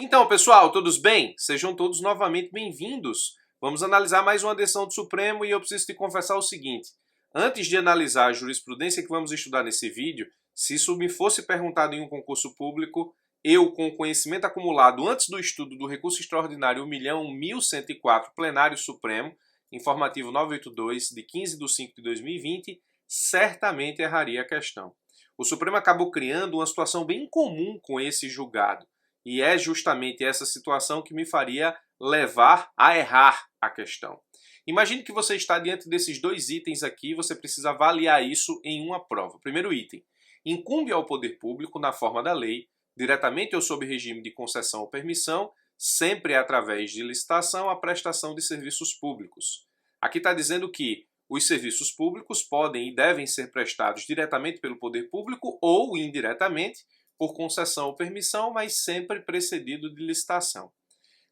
Então, pessoal, todos bem? Sejam todos novamente bem-vindos. Vamos analisar mais uma decisão do Supremo e eu preciso te confessar o seguinte. Antes de analisar a jurisprudência que vamos estudar nesse vídeo, se isso me fosse perguntado em um concurso público, eu, com o conhecimento acumulado antes do estudo do recurso extraordinário 1.104 plenário Supremo, informativo 982, de 15 de 5 de 2020, certamente erraria a questão. O Supremo acabou criando uma situação bem incomum com esse julgado. E é justamente essa situação que me faria levar a errar a questão. Imagine que você está diante desses dois itens aqui e você precisa avaliar isso em uma prova. Primeiro item. Incumbe ao poder público, na forma da lei, diretamente ou sob regime de concessão ou permissão, sempre através de licitação, a prestação de serviços públicos. Aqui está dizendo que os serviços públicos podem e devem ser prestados diretamente pelo poder público ou indiretamente, por concessão ou permissão, mas sempre precedido de licitação.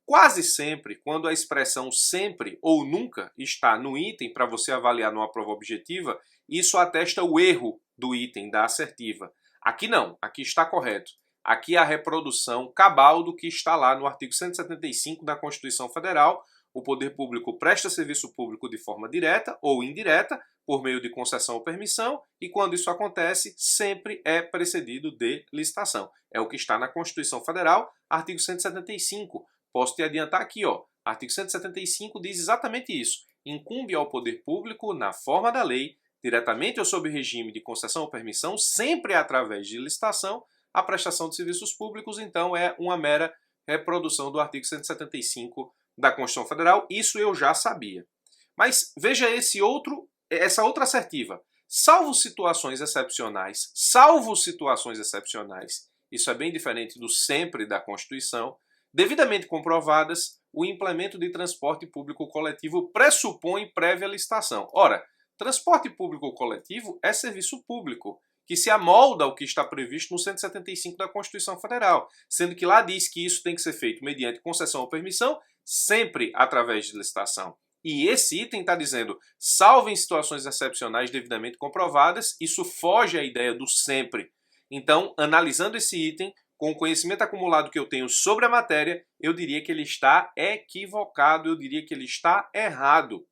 Quase sempre, quando a expressão sempre ou nunca está no item para você avaliar numa prova objetiva, isso atesta o erro do item, da assertiva. Aqui não, aqui está correto. Aqui é a reprodução cabal do que está lá no artigo 175 da Constituição Federal. O poder público presta serviço público de forma direta ou indireta, por meio de concessão ou permissão, e quando isso acontece, sempre é precedido de licitação. É o que está na Constituição Federal, artigo 175. Posso te adiantar aqui, ó. Artigo 175 diz exatamente isso. Incumbe ao poder público, na forma da lei, diretamente ou sob regime de concessão ou permissão, sempre através de licitação, a prestação de serviços públicos, então é uma mera reprodução do artigo 175 da Constituição Federal. Isso eu já sabia. Mas veja essa outra assertiva. Salvo situações excepcionais, isso é bem diferente do sempre da Constituição, devidamente comprovadas, o implemento de transporte público coletivo pressupõe prévia licitação. Ora, transporte público coletivo é serviço público, que se amolda ao que está previsto no 175 da Constituição Federal, sendo que lá diz que isso tem que ser feito mediante concessão ou permissão, sempre através de licitação. E esse item está dizendo, salvo em situações excepcionais devidamente comprovadas, isso foge à ideia do sempre. Então, analisando esse item, com o conhecimento acumulado que eu tenho sobre a matéria, eu diria que ele está equivocado, eu diria que ele está errado.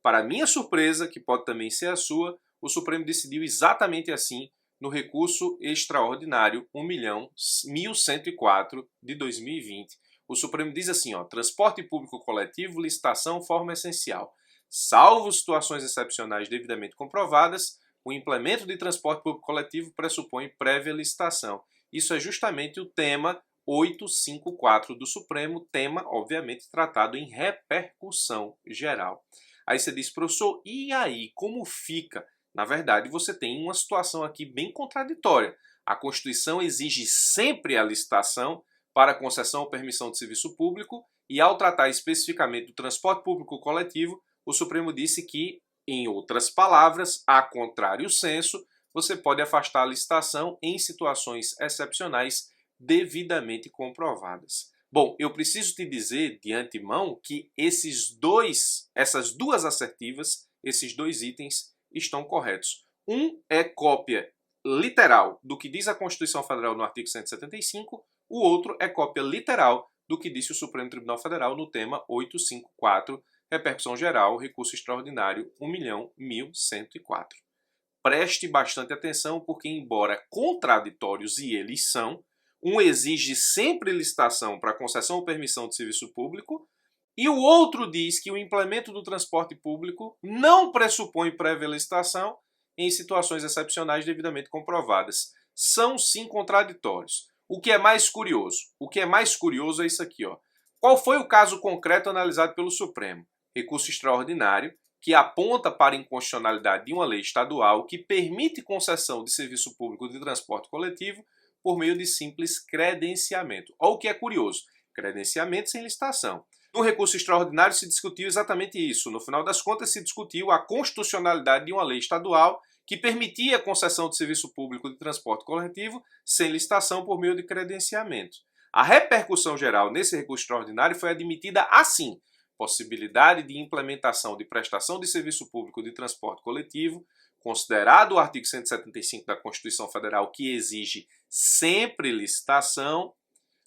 Para minha surpresa, que pode também ser a sua, o Supremo decidiu exatamente assim no recurso extraordinário 1.104 de 2020. O Supremo diz assim, ó, transporte público coletivo, licitação, forma essencial. Salvo situações excepcionais devidamente comprovadas, o implemento de transporte público coletivo pressupõe prévia licitação. Isso é justamente o tema 854 do Supremo, tema, obviamente, tratado em repercussão geral. Aí você diz, professor, e aí, como fica? Na verdade, você tem uma situação aqui bem contraditória. A Constituição exige sempre a licitação para concessão ou permissão de serviço público e, ao tratar especificamente do transporte público coletivo, o Supremo disse que, em outras palavras, a contrário senso, você pode afastar a licitação em situações excepcionais devidamente comprovadas. Bom, eu preciso te dizer de antemão que essas duas assertivas, esses dois itens, estão corretos. Um é cópia literal do que diz a Constituição Federal no artigo 175, o outro é cópia literal do que disse o Supremo Tribunal Federal no tema 854, repercussão geral, recurso extraordinário 1.104. Preste bastante atenção porque, embora contraditórios e eles são, um exige sempre licitação para concessão ou permissão de serviço público e o outro diz que o implemento do transporte público não pressupõe prévia licitação em situações excepcionais devidamente comprovadas. São sim contraditórios. O que é mais curioso? O que é mais curioso é isso aqui, ó. Qual foi o caso concreto analisado pelo Supremo? Recurso extraordinário que aponta para a inconstitucionalidade de uma lei estadual que permite concessão de serviço público de transporte coletivo por meio de simples credenciamento. Olha o que é curioso, credenciamento sem licitação. No recurso extraordinário se discutiu exatamente isso. No final das contas se discutiu a constitucionalidade de uma lei estadual que permitia a concessão de serviço público de transporte coletivo sem licitação por meio de credenciamento. A repercussão geral nesse recurso extraordinário foi admitida assim: possibilidade de implementação de prestação de serviço público de transporte coletivo, considerado o artigo 175 da Constituição Federal, que exige sempre licitação.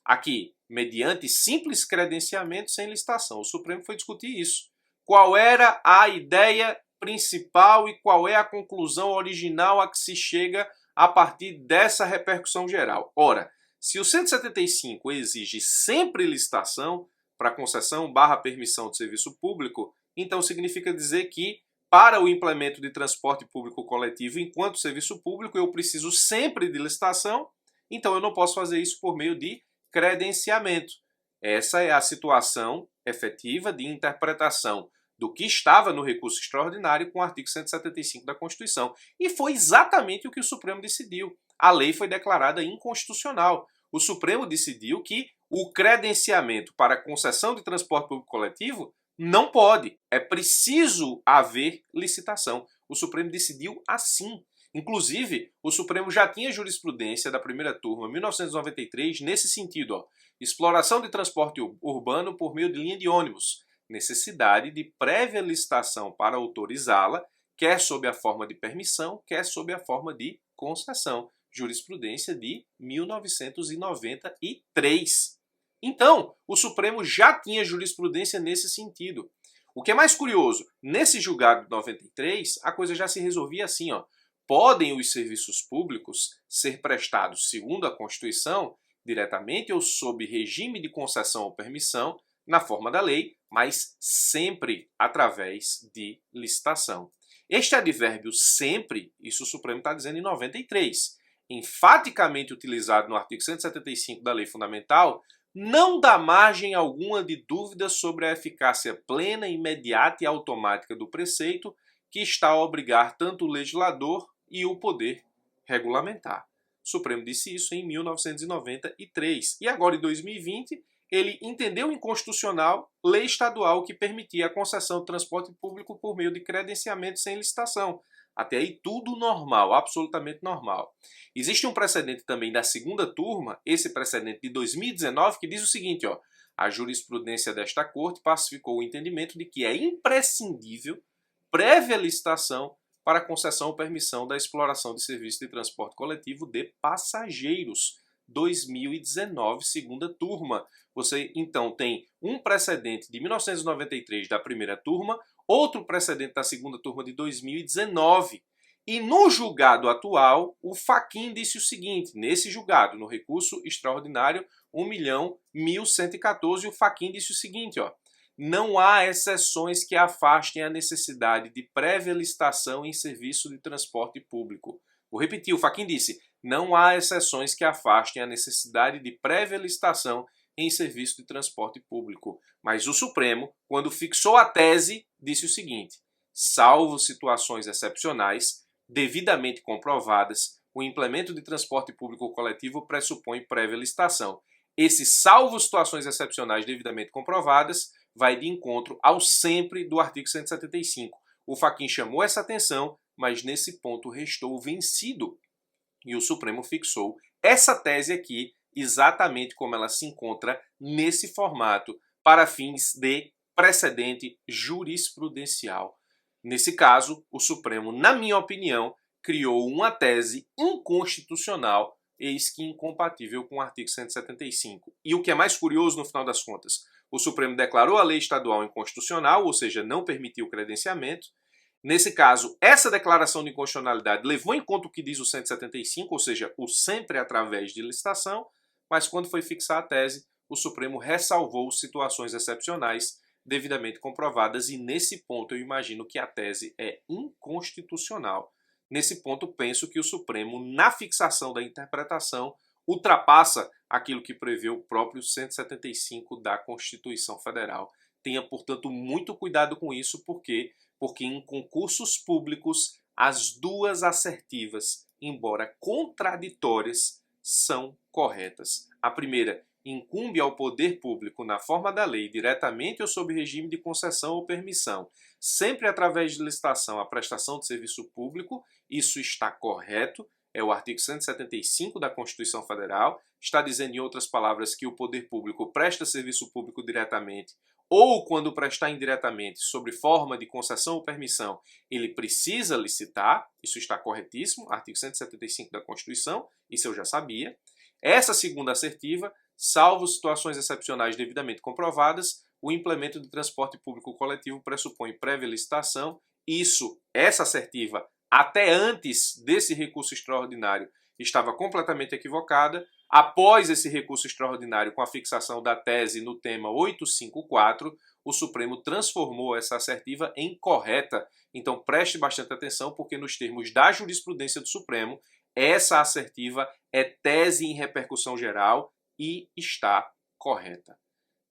Aqui, mediante simples credenciamento sem licitação. O Supremo foi discutir isso. Qual era a ideia principal e qual é a conclusão original a que se chega a partir dessa repercussão geral? Ora, se o 175 exige sempre licitação para concessão / permissão de serviço público, então significa dizer que para o implemento de transporte público coletivo enquanto serviço público eu preciso sempre de licitação, então eu não posso fazer isso por meio de credenciamento. Essa é a situação efetiva de interpretação do que estava no recurso extraordinário com o artigo 175 da Constituição. E foi exatamente o que o Supremo decidiu. A lei foi declarada inconstitucional. O Supremo decidiu que o credenciamento para concessão de transporte público coletivo não pode. É preciso haver licitação. O Supremo decidiu assim. Inclusive, o Supremo já tinha jurisprudência da primeira turma, 1993, nesse sentido. Exploração de transporte urbano por meio de linha de ônibus. Necessidade de prévia licitação para autorizá-la, quer sob a forma de permissão, quer sob a forma de concessão. Jurisprudência de 1993. Então, o Supremo já tinha jurisprudência nesse sentido. O que é mais curioso, nesse julgado de 93, a coisa já se resolvia assim, ó. Podem os serviços públicos ser prestados segundo a Constituição, diretamente ou sob regime de concessão ou permissão, na forma da lei, mas sempre através de licitação. Este advérbio sempre, isso o Supremo está dizendo em 93, enfaticamente utilizado no artigo 175 da Lei Fundamental, não dá margem alguma de dúvida sobre a eficácia plena, imediata e automática do preceito que está a obrigar tanto o legislador e o poder regulamentar. O Supremo disse isso em 1993. E agora, em 2020, ele entendeu inconstitucional lei estadual que permitia a concessão de transporte público por meio de credenciamento sem licitação. Até aí tudo normal, absolutamente normal. Existe um precedente também da segunda turma, esse precedente de 2019, que diz o seguinte, ó, a jurisprudência desta corte pacificou o entendimento de que é imprescindível prévia licitação para concessão ou permissão da exploração de serviço de transporte coletivo de passageiros. 2019, segunda turma. Você, então, tem um precedente de 1993 da primeira turma, outro precedente da segunda turma de 2019. E no julgado atual, o Fachin disse o seguinte, nesse julgado, no recurso extraordinário 1.1114, o Fachin disse o seguinte, ó, não há exceções que afastem a necessidade de prévia licitação em serviço de transporte público. Vou repetir, o Fachin disse, não há exceções que afastem a necessidade de prévia licitação em serviço de transporte público. Mas o Supremo, quando fixou a tese, disse o seguinte, salvo situações excepcionais, devidamente comprovadas, o implemento de transporte público coletivo pressupõe prévia licitação. Esse salvo situações excepcionais devidamente comprovadas vai de encontro ao sempre do artigo 175. O Fachin chamou essa atenção, mas nesse ponto restou vencido. E o Supremo fixou essa tese aqui, exatamente como ela se encontra nesse formato, para fins de precedente jurisprudencial. Nesse caso, o Supremo, na minha opinião, criou uma tese inconstitucional, eis que incompatível com o artigo 175. E o que é mais curioso no final das contas, o Supremo declarou a lei estadual inconstitucional, ou seja, não permitiu o credenciamento. Nesse caso, essa declaração de inconstitucionalidade levou em conta o que diz o 175, ou seja, o sempre através de licitação, mas quando foi fixar a tese, o Supremo ressalvou situações excepcionais devidamente comprovadas e nesse ponto eu imagino que a tese é inconstitucional. Nesse ponto penso que o Supremo, na fixação da interpretação, ultrapassa aquilo que prevê o próprio 175 da Constituição Federal. Tenha, portanto, muito cuidado com isso, porque em concursos públicos as duas assertivas, embora contraditórias, são corretas. A primeira incumbe ao poder público, na forma da lei, diretamente ou sob regime de concessão ou permissão, sempre através de licitação, a prestação de serviço público, isso está correto, é o artigo 175 da Constituição Federal, está dizendo, em outras palavras, que o poder público presta serviço público diretamente ou, quando prestar indiretamente, sob forma de concessão ou permissão, ele precisa licitar, isso está corretíssimo, artigo 175 da Constituição, isso eu já sabia. Essa segunda assertiva salvo situações excepcionais devidamente comprovadas, o implemento de transporte público coletivo pressupõe prévia licitação. Essa assertiva, até antes desse recurso extraordinário, estava completamente equivocada. Após esse recurso extraordinário, com a fixação da tese no tema 854, o Supremo transformou essa assertiva em correta. Então preste bastante atenção, porque nos termos da jurisprudência do Supremo, essa assertiva é tese em repercussão geral e está correta.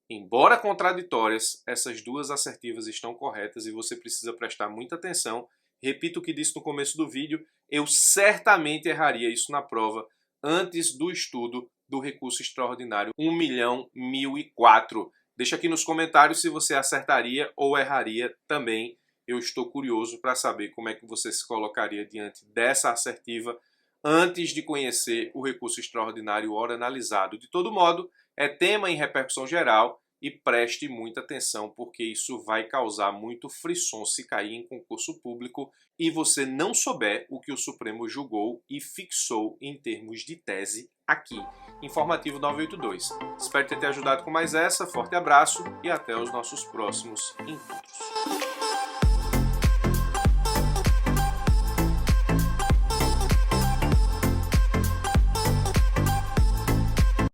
Embora contraditórias, essas duas assertivas estão corretas e você precisa prestar muita atenção. Repito o que disse no começo do vídeo, eu certamente erraria isso na prova antes do estudo do recurso extraordinário 1.000.004. Deixa aqui nos comentários se você acertaria ou erraria também. Eu estou curioso para saber como é que você se colocaria diante dessa assertiva antes de conhecer o recurso extraordinário ora analisado. De todo modo, é tema em repercussão geral e preste muita atenção, porque isso vai causar muito frisson se cair em concurso público e você não souber o que o Supremo julgou e fixou em termos de tese aqui. Informativo 982. Espero ter te ajudado com mais essa. Forte abraço e até os nossos próximos encontros.